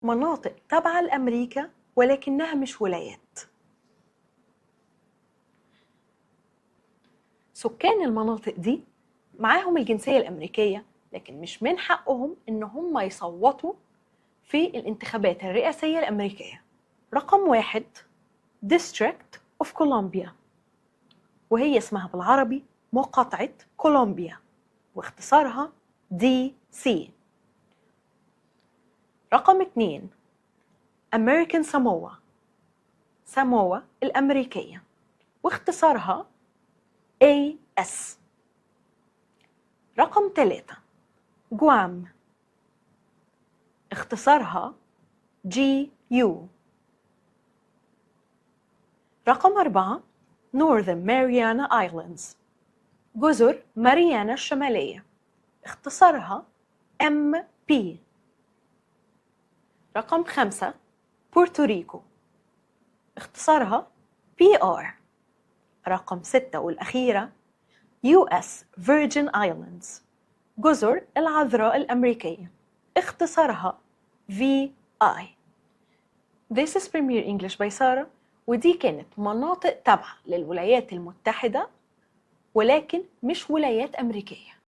مناطق تابعة لأمريكا ولكنها مش ولايات. سكان المناطق دي معاهم الجنسية الأمريكية، لكن مش من حقهم إن هم يصوتوا في الانتخابات الرئاسية الأمريكية. رقم 1 District of Columbia، وهي اسمها بالعربي مقاطعة كولومبيا، واختصارها DC. رقم 2 American Samoa، ساموا الأمريكية، واختصارها AS. رقم 3 جوام، اختصارها GU. رقم 4 Northern Mariana Islands، جزر ماريانا الشمالية، اختصارها MP. رقم 5 بورتوريكو، اختصارها PR. رقم 6 والأخيرة US Virgin Islands، جزر العذراء الأمريكية، اختصارها VI. This is Premier English by Sarah، ودي كانت مناطق تابعة للولايات المتحدة ولكن مش ولايات أمريكية.